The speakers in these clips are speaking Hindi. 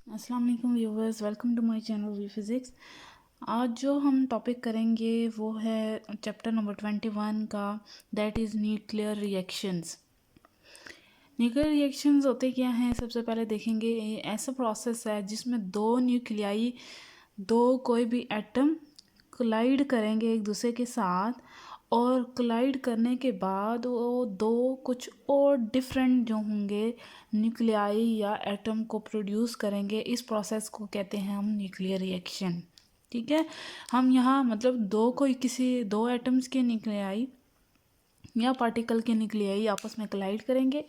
अस्सलाम वालेकुम viewers, welcome to my channel V Physics. आज जो हम टॉपिक करेंगे वो है चैप्टर नंबर 21 का, that is nuclear reactions. Nuclear reactions होते क्या हैं, सबसे पहले देखेंगे। ये ऐसा प्रोसेस है जिसमें दो न्यूक्लियाई, दो कोई भी एटम कोलाइड करेंगे एक दूसरे के साथ, और कोलाइड करने के बाद वो दो कुछ और डिफरेंट जो होंगे न्यूक्लियाई या एटम को प्रोड्यूस करेंगे। इस प्रोसेस को कहते हैं हम न्यूक्लियर रिएक्शन। ठीक है, हम यहाँ मतलब किसी दो एटम्स के न्यूक्लियाई या पार्टिकल के न्यूक्लियाई आपस में कोलाइड करेंगे,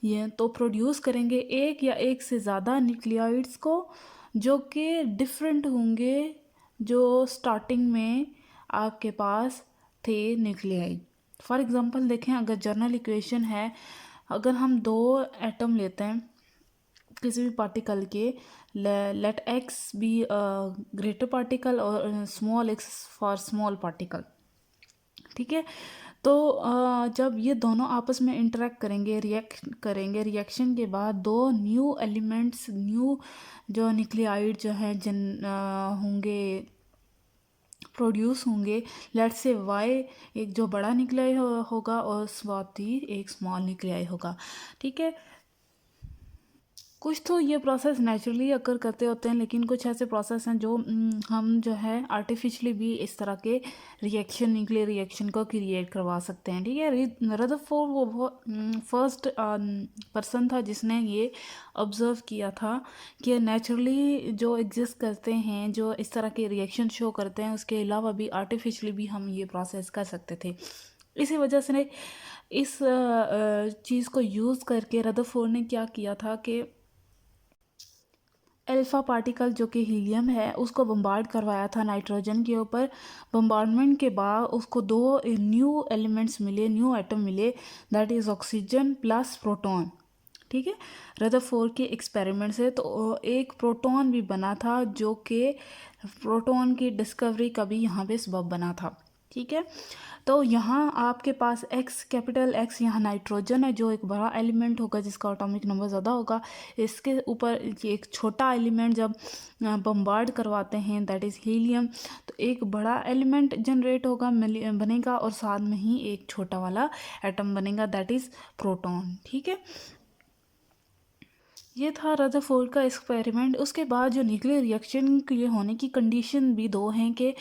ये तो प्रोड्यूस करेंगे एक या एक से ज़्यादा न्यूक्लियाइड्स को, जो कि डिफरेंट होंगे जो स्टार्टिंग में आपके पास थे न्यूक्लियाई। फॉर एग्जांपल देखें, अगर जनरल इक्वेशन है, अगर हम दो एटम लेते हैं किसी भी पार्टिकल के, let x be greater particle और small x for small particle. ठीक है, तो जब ये दोनों आपस में इंटरेक्ट करेंगे, रिएक्ट करेंगे, रिएक्शन के बाद दो न्यू एलिमेंट्स, न्यू जो न्यूक्लियाइड जो है होंगे, प्रोड्यूस होंगे। लेट्स से वाई एक जो बड़ा न्यूक्लियाई होगा और स्वाति एक स्मॉल न्यूक्लियाई होगा। ठीक है, कुछ तो ये प्रोसेस नेचुरली अकर करते होते हैं, लेकिन कुछ ऐसे प्रोसेस हैं जो हम जो है आर्टिफिशियली भी इस तरह के रिएक्शन, न्यूक्लियर रिएक्शन को क्रिएट करवा सकते हैं। ठीक है, रदरफोर्ड वो फर्स्ट पर्सन था जिसने ये ऑब्जर्व किया था कि नेचुरली जो एग्जिस्ट करते हैं, जो इस तरह के रिएक्शन शो करते हैं, उसके अलावा भी आर्टिफिशियली भी हम ये प्रोसेस कर सकते थे। इसी वजह से इस चीज़ को यूज़ करके रदरफोर्ड ने क्या किया था कि अल्फ़ा पार्टिकल जो कि हीलियम है उसको बम्बार्ड करवाया था नाइट्रोजन के ऊपर। बम्बार्डमेंट के बाद उसको दो न्यू एलिमेंट्स मिले, न्यू एटम मिले, that is oxygen plus proton. ठीक है, रदरफोर्ड के एक्सपेरिमेंट से तो एक प्रोटॉन भी बना था, जो कि प्रोटॉन की डिस्कवरी का भी यहाँ पे सबब बना था। ठीक है, तो यहाँ आपके पास एक्स, कैपिटल एक्स, यहाँ नाइट्रोजन है जो एक बड़ा एलिमेंट होगा जिसका एटॉमिक नंबर ज़्यादा होगा। इसके ऊपर एक छोटा एलिमेंट जब बम्बार्ड करवाते हैं, दैट इज़ हीलियम, तो एक बड़ा एलिमेंट जनरेट होगा, बनेगा, और साथ में ही एक छोटा वाला एटम बनेगा, दैट इज़ प्रोटॉन। ठीक है, ये था रदरफोर्ड का एक्सपेरिमेंट। उसके बाद जो न्यूक्लियर रिएक्शन के होने की कंडीशन भी दो हैं कि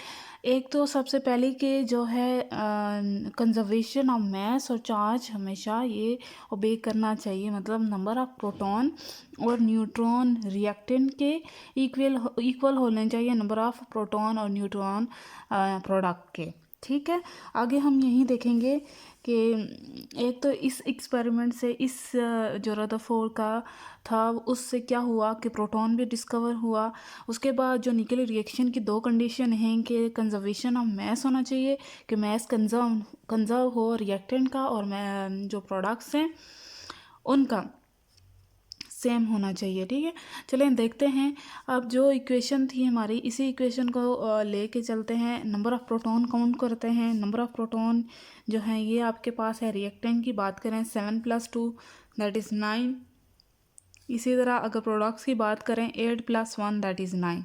एक तो सबसे पहले के जो है कंजर्वेशन ऑफ मास और चार्ज हमेशा ये ओबे करना चाहिए, मतलब नंबर ऑफ प्रोटॉन और न्यूट्रॉन रिएक्टेंट के इक्वल होने चाहिए नंबर ऑफ प्रोटॉन और न्यूट्रॉन प्रोडक्ट के। ठीक है, आगे हम यही देखेंगे कि एक तो इस एक्सपेरिमेंट से, इस जो रदरफोर्ड का था, उससे क्या हुआ कि प्रोटॉन भी डिस्कवर हुआ। उसके बाद जो न्यूक्लियर रिएक्शन की दो कंडीशन हैं कि कंजर्वेशन ऑफ मास होना चाहिए, कि मास कंजर्व हो रिएक्टेंट का, और जो प्रोडक्ट्स हैं उनका सेम होना चाहिए। ठीक है, चलें देखते हैं। अब जो इक्वेशन थी हमारी, इसी इक्वेशन को लेके चलते हैं। नंबर ऑफ़ प्रोटॉन काउंट करते हैं। नंबर ऑफ़ प्रोटॉन जो है ये आपके पास है। रिएक्टेंट की बात करें 7 + 2 दैट इज़ 9। इसी तरह अगर प्रोडक्ट्स की बात करें 8 + 1 दैट इज़ 9।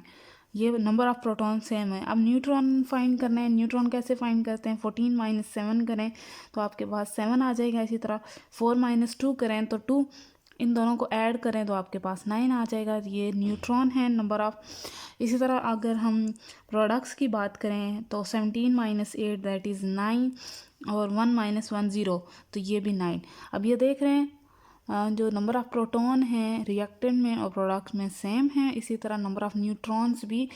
ये नंबर ऑफ़ प्रोटॉन सेम है। अब न्यूट्रॉन फाइंड करना है। न्यूट्रॉन कैसे फाइंड करते हैं? 14 - 7 करें तो आपके पास 7 आ जाएगा। इसी तरह 4 - 2 करें तो 2, इन दोनों को ऐड करें तो आपके पास 9 आ जाएगा। ये न्यूट्रॉन है नंबर ऑफ़। इसी तरह अगर हम प्रोडक्ट्स की बात करें तो 17 - 8 दैट इज़ 9, और 1 - 1 0, तो ये भी 9। अब ये देख रहे हैं जो नंबर ऑफ़ प्रोटॉन है रिएक्टेंट में और प्रोडक्ट्स में सेम है। इसी तरह नंबर ऑफ़ न्यूट्रॉन्स भी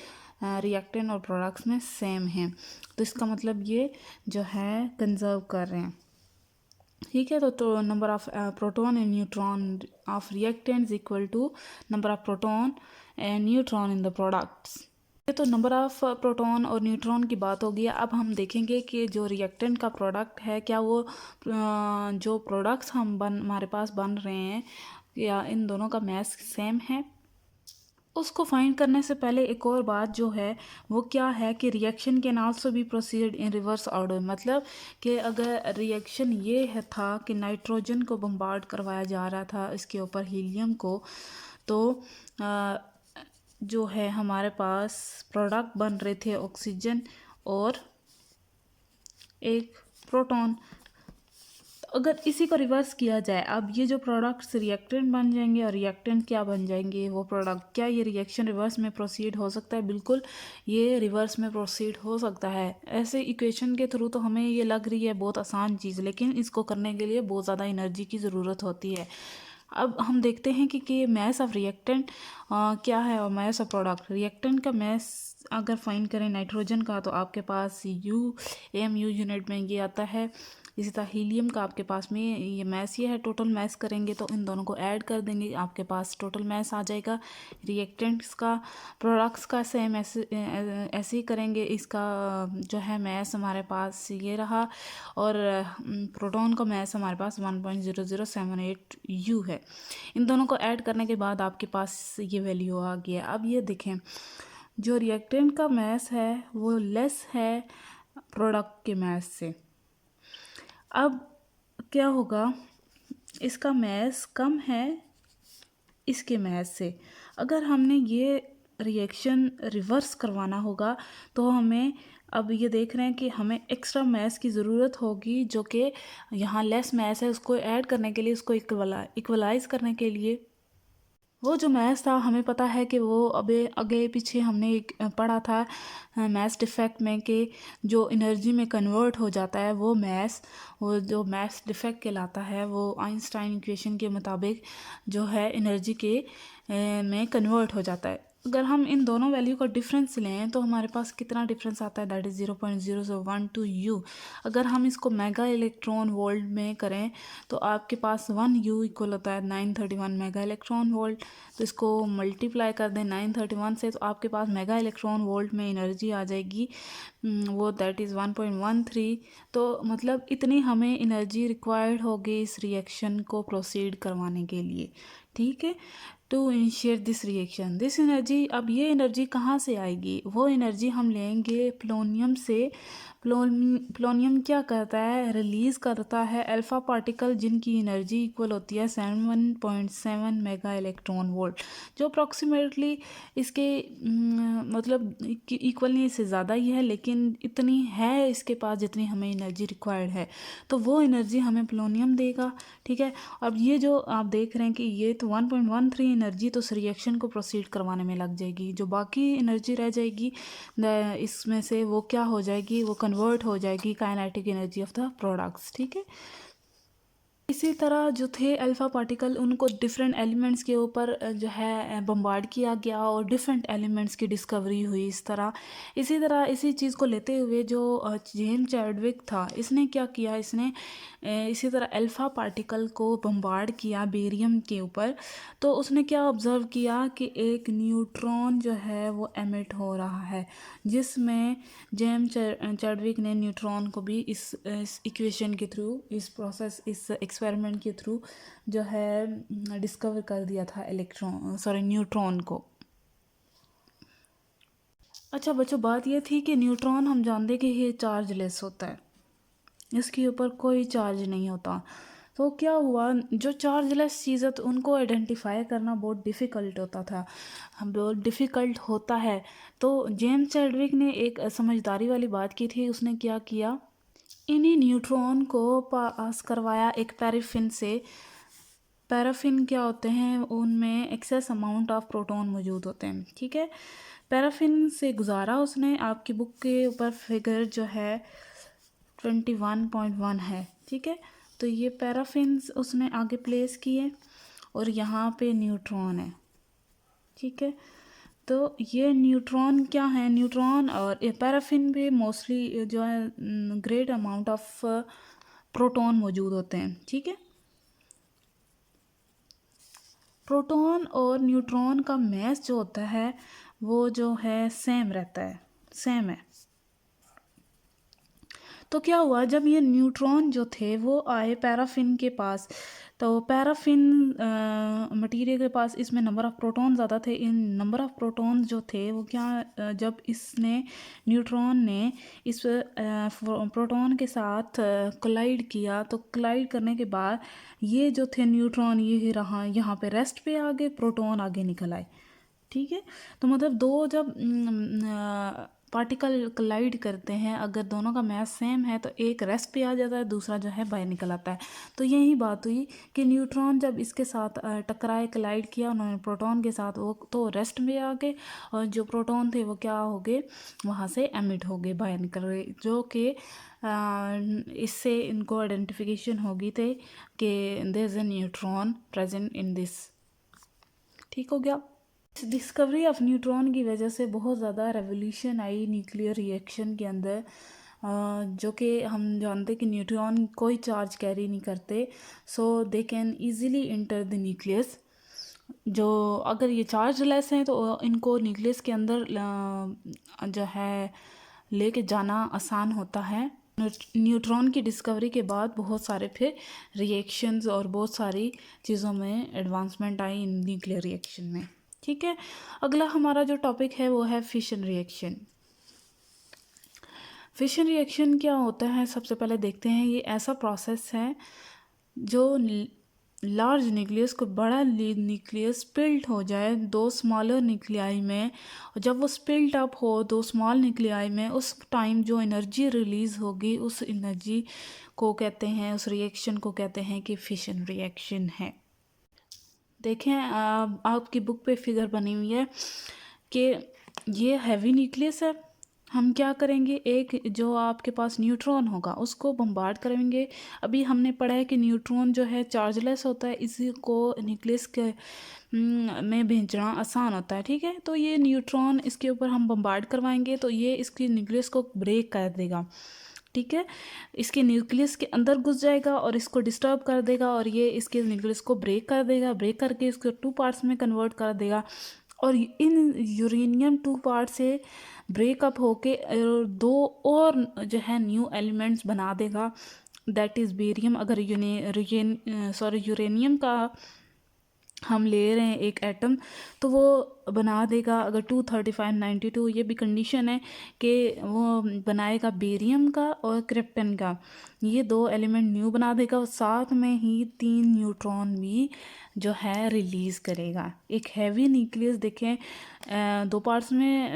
रिएक्टेंट और प्रोडक्ट्स में सेम है। तो इसका मतलब ये जो है कंजर्व कर रहे हैं। ठीक है, तो number of proton and neutron of reactants equal to number of proton and neutron in the products. ये तो नंबर ऑफ़ प्रोटॉन और न्यूट्रॉन की बात होगी। अब हम देखेंगे कि जो रिएक्टेंट का प्रोडक्ट है, क्या वो जो प्रोडक्ट्स हमारे पास बन रहे हैं, या इन दोनों का मास सेम है। उसको फाइंड करने से पहले एक और बात जो है वो क्या है कि reaction can also be proceed in reverse order. मतलब कि अगर रिएक्शन ये है था कि नाइट्रोजन को बम्बार्ड करवाया जा रहा था इसके ऊपर हीलियम को, तो जो है हमारे पास प्रोडक्ट बन रहे थे ऑक्सीजन और एक प्रोटॉन। अगर इसी को रिवर्स किया जाए, अब ये जो प्रोडक्ट्स रिएक्टेंट बन जाएंगे और रिएक्टेंट क्या बन जाएंगे, वो प्रोडक्ट, क्या ये रिएक्शन रिवर्स में प्रोसीड हो सकता है? बिल्कुल, ये रिवर्स में प्रोसीड हो सकता है। ऐसे इक्वेशन के थ्रू तो हमें ये लग रही है बहुत आसान चीज़, लेकिन इसको करने के लिए बहुत ज़्यादा एनर्जी की ज़रूरत होती है। अब हम देखते हैं कि मैस ऑफ रिएक्टेंट क्या है और मैस ऑफ प्रोडक्ट। रिएक्टेंट का मैस अगर फाइंड करें नाइट्रोजन का, तो आपके पास AMU यूनिट में ये आता है। इसी तरह हीलियम का आपके पास में ये मैस ये है। टोटल मैस करेंगे तो इन दोनों को ऐड कर देंगे, आपके पास टोटल मैस आ जाएगा। रिएक्टेंट्स का, प्रोडक्ट्स का सेम ऐसे ऐसे ही करेंगे। इसका जो है मैस हमारे पास ये रहा, और प्रोटॉन का मैस हमारे पास 1.0078 U है। इन दोनों को ऐड करने के बाद आपके पास ये वैल्यू आ गया। अब ये देखें, जो रिएक्टेंट का मैस है वो लेस है प्रोडक्ट के मैस से। अब क्या होगा, इसका मैस कम है इसके मैस से। अगर हमने ये रिएक्शन रिवर्स करवाना होगा तो हमें, अब ये देख रहे हैं कि हमें एक्स्ट्रा मैस की ज़रूरत होगी, जो कि यहाँ लेस मैस है, उसको ऐड करने के लिए, उसको इक्वलाइज करने के लिए। वो जो मैथ्स था हमें पता है कि वो अबे आगे पीछे हमने एक पढ़ा था मैथ्स डिफेक्ट में, कि जो एनर्जी में कन्वर्ट हो जाता है वो जो मैथ्स डिफेक्ट कहलाता है, वो आइंस्टाइन इक्वेशन के मुताबिक जो है एनर्जी के में कन्वर्ट हो जाता है। अगर हम इन दोनों वैल्यू का डिफरेंस लें तो हमारे पास कितना डिफरेंस आता है, दैट इज़ 0.0012 U। अगर हम इसको मेगा इलेक्ट्रॉन वोल्ट में करें तो आपके पास 1 U इक्वल होता है 931 मेगा इलेक्ट्रॉन वोल्ट। तो इसको मल्टीप्लाई कर दें 931 से, तो आपके पास मेगा इलेक्ट्रॉन वोल्ट में एनर्जी आ जाएगी, वो दैट इज़ 1.13। तो मतलब इतनी हमें एनर्जी रिक्वायर्ड होगी इस रिएक्शन को प्रोसीड करवाने के लिए, ठीक है, to initiate this reaction. This energy, अब ये एनर्जी कहाँ से आएगी? वो एनर्जी हम लेंगे प्लोनियम से। प्लोनियम क्या करता है, रिलीज़ करता है अल्फ़ा पार्टिकल, जिनकी एनर्जी इक्वल होती है 7.7 मेगा इलेक्ट्रॉन वोल्ट, जो अप्रॉक्सीमेटली इसके मतलब इक्वल नहीं, इससे ज़्यादा ही है, लेकिन इतनी है इसके पास जितनी हमें एनर्जी रिक्वायर्ड है। तो वो एनर्जी हमें प्लोनियम देगा, ठीक है। अब ये जो आप देख रहे हैं कि ये तो 1.13 एनर्जी तो इस रिएक्शन को प्रोसीड करवाने में लग जाएगी। जो बाकी एनर्जी रह जाएगी इसमें से वो क्या हो जाएगी, वो कन्वर्ट हो जाएगी kinetic energy of the products, ठीक है। इसी तरह जो थे अल्फ़ा पार्टिकल, उनको डिफरेंट एलिमेंट्स के ऊपर जो है बम्बार्ड किया गया और डिफरेंट एलिमेंट्स की डिस्कवरी हुई इस तरह। इसी तरह इसी चीज़ को लेते हुए जो जेम्स चैडविक था, इसने क्या किया, इसने इसी तरह अल्फ़ा पार्टिकल को बम्बार्ड किया बेरियम के ऊपर। तो उसने क्या ऑब्ज़र्व किया कि एक न्यूट्रॉन जो है वो एमिट हो रहा है, जिसमें जेम्स चैडविक ने न्यूट्रॉन को भी इस इक्वेशन के थ्रू, इस प्रोसेस, इस एक्सपेरिमेंट के थ्रू जो है डिस्कवर कर दिया था न्यूट्रॉन को। अच्छा बच्चों, बात ये थी कि न्यूट्रॉन हम जानते कि ये चार्जलेस होता है, इसके ऊपर कोई चार्ज नहीं होता। तो क्या हुआ, जो चार्जलेस चीज़ है तो उनको आइडेंटिफाई करना बहुत डिफ़िकल्ट होता था, बहुत डिफ़िकल्ट होता है। तो जेम्स चैडविक ने एक समझदारी वाली बात की थी। उसने क्या किया, इन्हीं न्यूट्रॉन को पास करवाया एक पैराफिन से। पैराफिन क्या होते हैं, उनमें एक्सेस अमाउंट ऑफ प्रोटॉन मौजूद होते हैं, ठीक है। पैराफिन से गुजारा उसने, आपकी बुक के ऊपर फिगर जो है 21.1 है, ठीक है। तो ये पैराफिन्स उसने आगे प्लेस किए और यहाँ पे न्यूट्रॉन है, ठीक है। तो ये न्यूट्रॉन क्या है, न्यूट्रॉन और पैराफिन पे मोस्टली जो है ग्रेट अमाउंट ऑफ प्रोटॉन मौजूद होते हैं, ठीक है। प्रोटॉन और न्यूट्रॉन का मैस जो होता है वो जो है सेम रहता है, सेम है। तो क्या हुआ, जब ये न्यूट्रॉन जो थे वो आए पैराफिन के पास, तो पैराफिन मटेरियल के पास इसमें नंबर ऑफ़ प्रोटॉन ज़्यादा थे। इन नंबर ऑफ़ प्रोटॉन जो थे वो क्या, जब इसने न्यूट्रॉन ने इस प्रोटॉन के साथ कोलाइड किया, तो कोलाइड करने के बाद ये जो थे न्यूट्रॉन, ये रहा यहाँ पे रेस्ट पे आ गए, प्रोटॉन आगे निकल आए, ठीक है। तो मतलब दो जब पार्टिकल कलाइड करते हैं, अगर दोनों का मैथ सेम है तो एक रेस्ट पे आ जाता है, दूसरा जो है बाहर निकल आता है। तो यही बात हुई कि न्यूट्रॉन जब इसके साथ टकराए, कलाइड किया उन्होंने प्रोटॉन के साथ, वो तो रेस्ट में आ गए, और जो प्रोटॉन थे वो क्या हो गए, वहाँ से एमिट हो गए, बाहर निकल गए, जो कि इससे इनको आइडेंटिफिकेशन हो गई थे कि there is a neutron present in this. ठीक हो गया। डिस्कवरी ऑफ न्यूट्रॉन की वजह से बहुत ज़्यादा रेवोल्यूशन आई न्यूक्लियर रिएक्शन के अंदर, जो कि हम जानते कि न्यूट्रॉन कोई चार्ज कैरी नहीं करते, so they can easily enter the nucleus. जो अगर ये चार्ज लेस हैं तो इनको न्यूक्लियस के अंदर जो है लेके जाना आसान होता है। न्यूट्रॉन की डिस्कवरी के बाद बहुत सारे फिर रिएक्शंस और बहुत सारी चीज़ों में advancement I in nuclear reaction में। ठीक है। अगला हमारा जो टॉपिक है वो है फिशन रिएक्शन। फिशन रिएक्शन क्या होता है, सबसे पहले देखते हैं। ये ऐसा प्रोसेस है जो लार्ज न्यूक्लियस को, बड़ा न्यूक्लियस स्पिल्ट हो जाए दो स्मॉलर न्यूक्लियाई में, और जब वो स्पिल्ट अप हो दो स्मॉल न्यूक्लियाई में, उस टाइम जो एनर्जी रिलीज़ होगी उस एनर्जी को कहते हैं, उस रिएक्शन को कहते हैं कि फिशन रिएक्शन है। देखें आपकी बुक पे फिगर बनी हुई है कि ये हैवी न्यूक्लियस है। हम क्या करेंगे, एक जो आपके पास न्यूट्रॉन होगा उसको बम्बार्ड करेंगे। अभी हमने पढ़ा है कि न्यूट्रॉन जो है चार्जलेस होता है, इसी को न्यूक्लियस के में भेजना आसान होता है। ठीक है। तो ये न्यूट्रॉन इसके ऊपर हम बम्बार्ड करवाएंगे तो ये इसकी न्यूक्लियस को ब्रेक कर देगा। ठीक है। इसके न्यूक्लियस के अंदर घुस जाएगा और इसको डिस्टर्ब कर देगा, और ये इसके न्यूक्लियस को ब्रेक कर देगा, ब्रेक करके इसको 2 पार्ट्स में कन्वर्ट कर देगा, और इन यूरेनियम 2 पार्ट से ब्रेकअप होके दो और जो है न्यू एलिमेंट्स बना देगा, दैट इज़ बेरियम। अगर यूरेनियम का हम ले रहे हैं एक एटम तो वो बना देगा, अगर 23592 ये भी कंडीशन है कि वो बनाएगा बेरियम का और क्रिप्टन का, ये दो एलिमेंट न्यू बना देगा, और साथ में ही 3 न्यूट्रॉन भी जो है रिलीज़ करेगा। एक हैवी न्यूक्लियस देखें 2 पार्ट्स में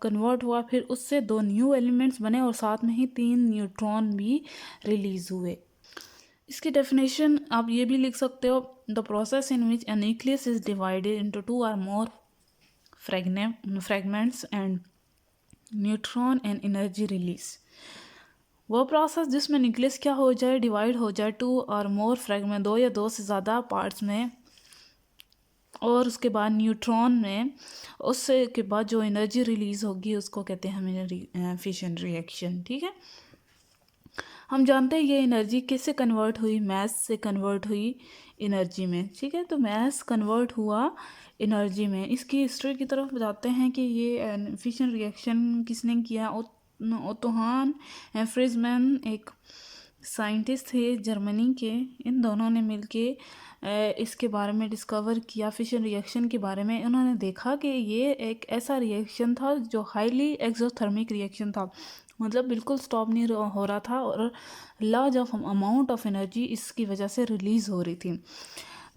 कन्वर्ट हुआ, फिर उससे 2 न्यू एलिमेंट्स बने और साथ में ही 3 न्यूट्रॉन भी रिलीज़ हुए। इसकी डेफिनेशन आप ये भी लिख सकते हो, the process in which a nucleus is divided into 2 or more fragments and neutron and energy release. वो प्रोसेस जिसमें न्यूक्लियस क्या हो जाए, डिवाइड हो जाए 2 और मोर फ्रेगमेंट, 2 या 2 से ज़्यादा पार्ट्स में, और उसके बाद न्यूट्रॉन में, उससे के बाद जो एनर्जी रिलीज़ होगी उसको कहते हैं हमें फिशन रिएक्शन। ठीक है। हम जानते हैं ये एनर्जी किससे कन्वर्ट हुई, मैस से कन्वर्ट हुई एनर्जी में। ठीक है। तो मैस कन्वर्ट हुआ एनर्जी में। इसकी हिस्ट्री की तरफ जाते हैं कि ये फिशन रिएक्शन किसने किया। ओटो हान फ्रिजमैन एक साइंटिस्ट थे जर्मनी के, इन दोनों ने मिलके इसके बारे में डिस्कवर किया, फिशन रिएक्शन के बारे में। उन्होंने देखा कि ये एक ऐसा रिएक्शन था जो हाईली एक्सोथर्मिक रिएक्शन था, मतलब बिल्कुल स्टॉप नहीं हो रहा था, और large of amount of energy इसकी वजह से रिलीज़ हो रही थी।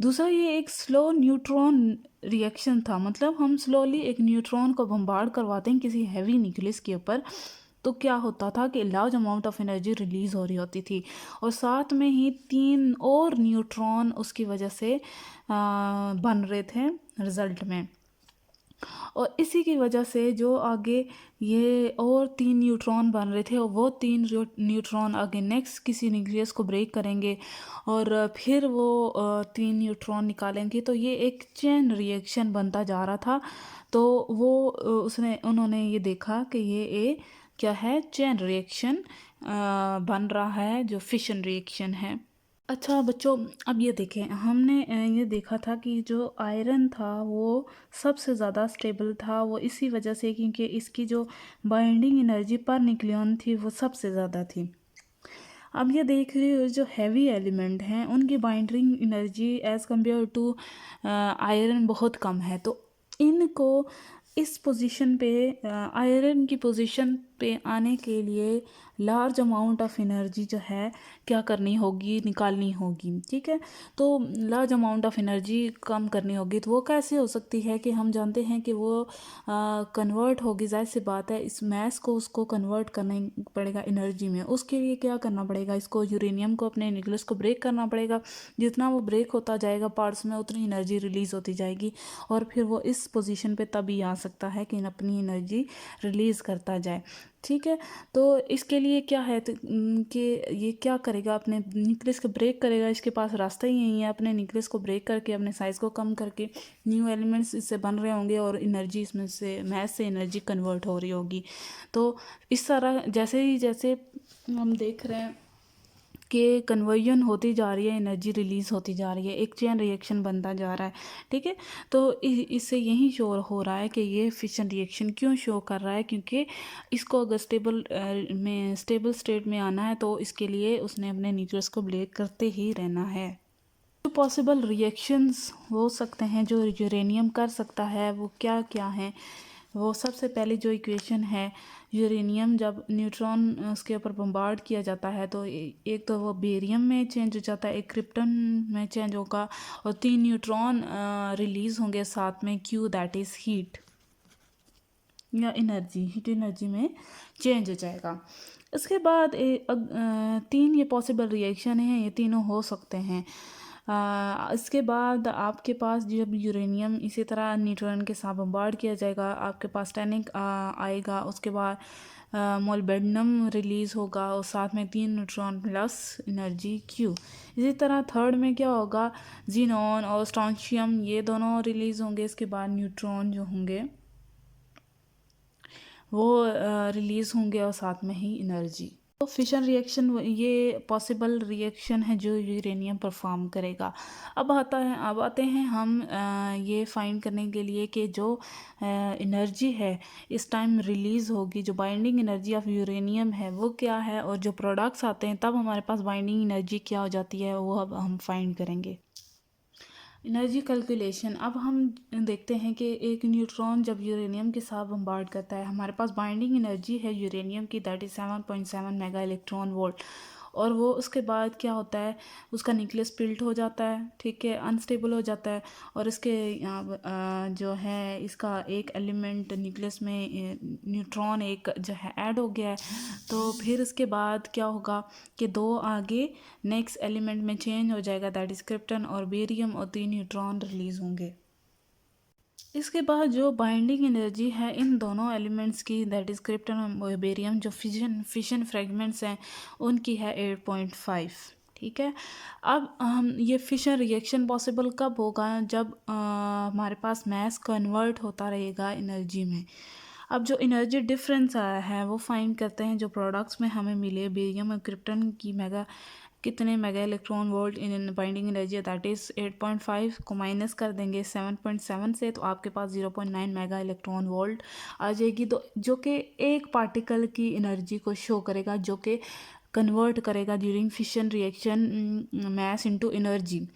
दूसरा, ये एक स्लो न्यूट्रॉन रिएक्शन था, मतलब हम स्लोली एक न्यूट्रॉन को बम्बार्ड करवाते हैं किसी हैवी न्यूक्लियस के ऊपर, तो क्या होता था कि large amount of energy release हो रही होती थी, और साथ में ही 3 और न्यूट्रॉन उसकी वजह से बन रहे थे रिज़ल्ट में, और इसी की वजह से जो आगे ये और 3 न्यूट्रॉन बन रहे थे, और वो 3 न्यूट्रॉन आगे नेक्स्ट किसी न्यूक्लियस को ब्रेक करेंगे और फिर वो 3 न्यूट्रॉन निकालेंगे, तो ये एक चेन रिएक्शन बनता जा रहा था। तो वो उन्होंने ये देखा कि ये क्या है, चेन रिएक्शन बन रहा है जो फिशन रिएक्शन है। अच्छा बच्चों, अब ये देखें, हमने ये देखा था कि जो आयरन था वो सबसे ज़्यादा स्टेबल था, वो इसी वजह से क्योंकि इसकी जो बाइंडिंग एनर्जी पर न्यूक्लियन थी वो सबसे ज़्यादा थी। अब ये देख रहे हो जो हैवी एलिमेंट हैं उनकी binding energy as compare to iron बहुत कम है, तो इनको इस पोजीशन पे आयरन की पोजीशन पे आने के लिए लार्ज अमाउंट ऑफ एनर्जी जो है क्या करनी होगी, निकालनी होगी। ठीक है, तो लार्ज अमाउंट ऑफ एनर्जी कम करनी होगी, तो वो कैसे हो सकती है कि हम जानते हैं कि वो कन्वर्ट होगी। जाहिर सी बात है, इस मैस को उसको कन्वर्ट करना पड़ेगा एनर्जी में। उसके लिए क्या करना पड़ेगा, इसको यूरेनियम को अपने न्यूक्लियस को ब्रेक करना पड़ेगा। जितना वो ब्रेक होता जाएगा पार्ट्स में, उतनी एनर्जी रिलीज़ होती जाएगी और फिर वो इस पोजीशन पे तभी आ सकता है कि अपनी एनर्जी रिलीज़ करता जाए। ठीक है, तो इसके लिए क्या है तो कि ये क्या करेगा, अपने न्यूक्लियस को ब्रेक करेगा। इसके पास रास्ता ही यही है, अपने न्यूक्लियस को ब्रेक करके अपने साइज़ को कम करके न्यू एलिमेंट्स इससे बन रहे होंगे और एनर्जी इसमें से मैस से एनर्जी कन्वर्ट हो रही होगी। तो इस तरह जैसे हम देख रहे हैं कि कन्वर्जन होती जा रही है, एनर्जी रिलीज़ होती जा रही है, एक चेन रिएक्शन बनता जा रहा है। ठीक है, तो इससे यही शो हो रहा है कि ये फिशन रिएक्शन क्यों शो कर रहा है, क्योंकि इसको अगर स्टेबल स्टेट में आना है तो इसके लिए उसने अपने न्यूक्लियस को ब्रेक करते ही रहना है। जो पॉसिबल रिएक्शंस हो सकते हैं जो यूरेनियम कर सकता है वो क्या क्या हैं। वो सबसे पहली जो इक्वेशन है, यूरेनियम जब न्यूट्रॉन उसके ऊपर बम्बार्ड किया जाता है तो एक तो वो बेरियम में चेंज हो जाता है, एक क्रिप्टन में चेंज होगा और 3 न्यूट्रॉन रिलीज़ होंगे साथ में, क्यू दैट इज़ हीट या हीट एनर्जी में चेंज हो जाएगा। इसके बाद 3 ये पॉसिबल रिएक्शन हैं, ये तीनों हो सकते हैं। इसके बाद आपके पास जब यूरेनियम इसी तरह न्यूट्रॉन के साथ बम्बार्ड किया जाएगा, आपके पास टैनिक आएगा। उसके बाद मोलिब्डेनम रिलीज़ होगा और साथ में 3 न्यूट्रॉन प्लस एनर्जी क्यू। इसी तरह थर्ड में क्या होगा, जीनॉन और स्ट्रोंशियम ये दोनों रिलीज़ होंगे। इसके बाद न्यूट्रॉन जो होंगे वो रिलीज़ होंगे और साथ में ही एनर्जी। तो फिशन रिएक्शन ये पॉसिबल रिएक्शन है जो यूरेनियम परफॉर्म करेगा। अब आते हैं हम ये फाइंड करने के लिए कि जो एनर्जी है इस टाइम रिलीज़ होगी, जो बाइंडिंग एनर्जी ऑफ यूरेनियम है वो क्या है, और जो प्रोडक्ट्स आते हैं तब हमारे पास बाइंडिंग एनर्जी क्या हो जाती है, वो अब हम फाइंड करेंगे। Energy calculation. अब हम देखते हैं कि एक न्यूट्रॉन जब यूरेनियम के साथ बम्बार्ड करता है, हमारे पास बाइंडिंग एनर्जी है यूरेनियम की, that is 7.7 mega electron volt. और वो उसके बाद क्या होता है, उसका न्यूक्लियस स्पिल्ट हो जाता है। ठीक है, अनस्टेबल हो जाता है और इसके जो है इसका एक एलिमेंट न्यूक्लियस में न्यूट्रॉन एक जो है ऐड हो गया है। तो फिर इसके बाद क्या होगा कि 2 आगे नेक्स्ट एलिमेंट में चेंज हो जाएगा, दैट इज क्रिप्टन और बेरियम, और 3 न्यूट्रॉन रिलीज होंगे। इसके बाद जो बाइंडिंग एनर्जी है इन दोनों एलिमेंट्स की, दैट इज क्रिप्टन और बेरियम, जो फिशन फ्रेगमेंट्स हैं उनकी है 8.5। ठीक है, अब हम ये फिशन रिएक्शन पॉसिबल कब होगा, जब हमारे पास मैस कन्वर्ट होता रहेगा एनर्जी में। अब जो एनर्जी डिफरेंस आया है वो फाइंड करते हैं, जो प्रोडक्ट्स में हमें मिले बेरियम और क्रिप्टन की कितने mega electron volt in binding energy, that is 8.5 को माइनस कर देंगे 7.7 से, तो आपके पास 0.9 मेगा इलेक्ट्रॉन वोल्ट आ जाएगी। तो जो कि एक पार्टिकल की एनर्जी को शो करेगा, जो कि कन्वर्ट करेगा during fission reaction mass into energy.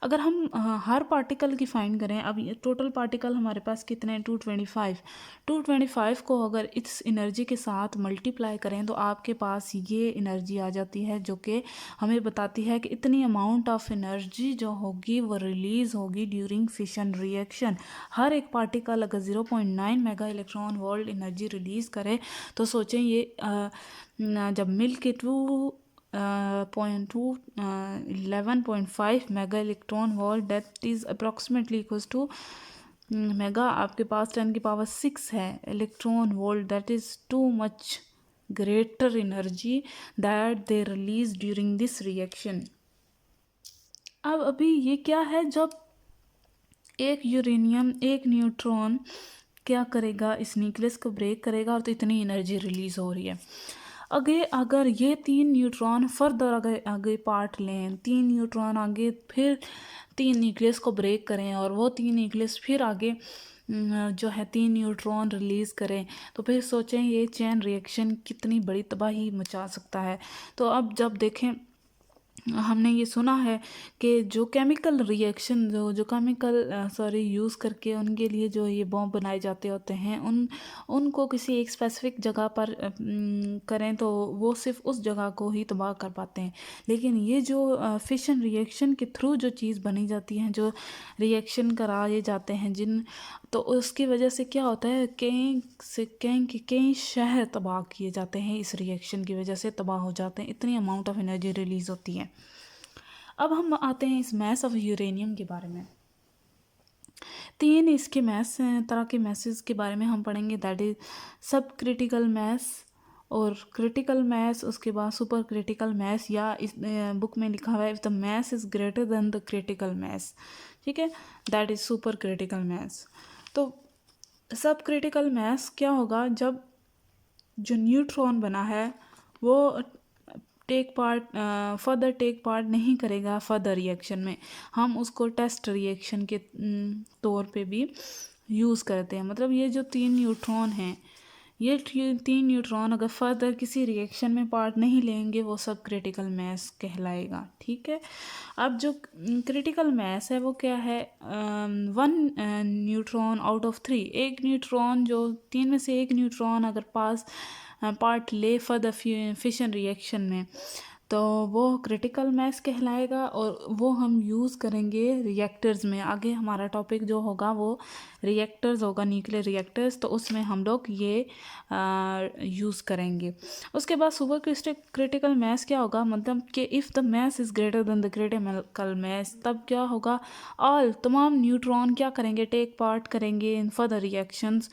अगर हम हर पार्टिकल की फाइंड करें, अब ये टोटल पार्टिकल हमारे पास कितने हैं, 225 को अगर इस एनर्जी के साथ मल्टीप्लाई करें तो आपके पास ये एनर्जी आ जाती है, जो कि हमें बताती है कि इतनी अमाउंट ऑफ एनर्जी जो होगी वो रिलीज़ होगी ड्यूरिंग फिशन रिएक्शन। हर एक पार्टिकल अगर 0.9 mega electron volt energy release करे तो सोचें ये जब मिल के 11.5 mega electron volt, that is approximately equals to mega आपके पास 10 की पावर 6 है electron volt, that is too much greater energy that they release during this reaction. अब अभी ये क्या है, जब एक यूरेनियम एक न्यूट्रॉन क्या करेगा, इस न्यूक्लियस को ब्रेक करेगा और तो इतनी एनर्जी रिलीज़ हो रही है। अगर ये 3 न्यूट्रॉन फर्दर आगे पार्ट लें, 3 न्यूट्रॉन आगे फिर 3 न्यूक्लियस को ब्रेक करें और वो 3 न्यूक्लियस फिर आगे जो है 3 न्यूट्रॉन रिलीज़ करें, तो फिर सोचें ये चेन रिएक्शन कितनी बड़ी तबाही मचा सकता है। तो अब जब देखें हमने ये सुना है कि जो केमिकल रिएक्शन जो केमिकल यूज़ करके उनके लिए जो ये बॉम्ब बनाए जाते होते हैं, उनको किसी एक स्पेसिफिक जगह पर करें तो वो सिर्फ उस जगह को ही तबाह कर पाते हैं। लेकिन ये जो फिशन रिएक्शन के थ्रू जो चीज़ बनी जाती है, जो रिएक्शन कराए जाते हैं तो उसकी वजह से क्या होता है, कई शहर तबाह किए जाते हैं, इस रिएक्शन की वजह से तबाह हो जाते हैं, इतनी अमाउंट ऑफ एनर्जी रिलीज होती है। अब हम आते हैं इस मैस ऑफ यूरेनियम के बारे में। 3 इसके मैस तरह के मैसेस के बारे में हम पढ़ेंगे, दैट इज सब क्रिटिकल मैस और क्रिटिकल मैस, उसके बाद सुपर क्रिटिकल मैस, या इस बुक में लिखा हुआ है if the mass is greater than the critical mass, ठीक है, that is super critical mass. तो सब क्रिटिकल मैस क्या होगा, जब जो न्यूट्रॉन बना है वो फर्दर टेक पार्ट नहीं करेगा फर्दर रिएक्शन में, हम उसको टेस्ट रिएक्शन के तौर पे भी यूज़ करते हैं। मतलब ये जो 3 न्यूट्रॉन हैं, ये 3 न्यूट्रॉन अगर फर्दर किसी रिएक्शन में पार्ट नहीं लेंगे वो सब क्रिटिकल मैस कहलाएगा, ठीक है। अब जो क्रिटिकल मैस है वो क्या है, 1 न्यूट्रॉन आउट ऑफ 3, एक न्यूट्रॉन जो 3 में से एक न्यूट्रॉन अगर पार्ट ले फर्दर फिशन रिएक्शन में तो वो क्रिटिकल मैस कहलाएगा, और वो हम यूज़ करेंगे रिएक्टर्स में। आगे हमारा टॉपिक जो होगा वो रिएक्टर्स होगा, न्यूक्लियर रिएक्टर्स, तो उसमें हम लोग ये यूज़ करेंगे। उसके बाद सुपर क्रिटिकल मैस क्या होगा, मतलब कि if the mass is greater than the critical mass, तब क्या होगा, तमाम न्यूट्रॉन क्या करेंगे, टेक पार्ट करेंगे in further reactions,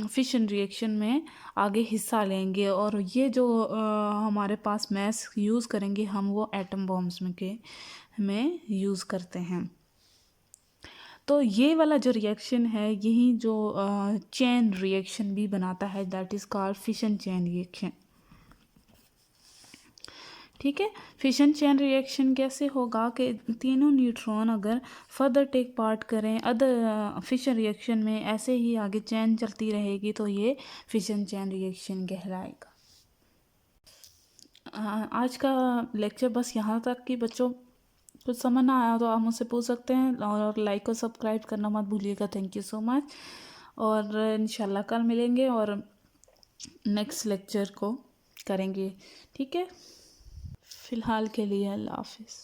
fission reaction में आगे हिस्सा लेंगे, और ये जो हमारे पास मैस यूज़ करेंगे हम, वो एटम बॉम्ब्स में यूज़ करते हैं। तो ये वाला जो रिएक्शन है यही जो चेन रिएक्शन भी बनाता है, that is called fission chain reaction, ठीक है। फिशन चेन रिएक्शन कैसे होगा कि तीनों न्यूट्रॉन अगर फर्दर टेक पार्ट करें अदर फिशन रिएक्शन में, ऐसे ही आगे चेन चलती रहेगी, तो ये फिशन चेन रिएक्शन कहलाएगा। आज का लेक्चर बस यहाँ तक कि बच्चों कुछ समझ ना आया तो आप मुझसे पूछ सकते हैं, और लाइक और सब्सक्राइब करना मत भूलिएगा। थैंक यू सो मच, और इंशाल्लाह कल मिलेंगे और नेक्स्ट लेक्चर को करेंगे, ठीक है। फ़िलहाल के लिए अल्लाह हाफिज़।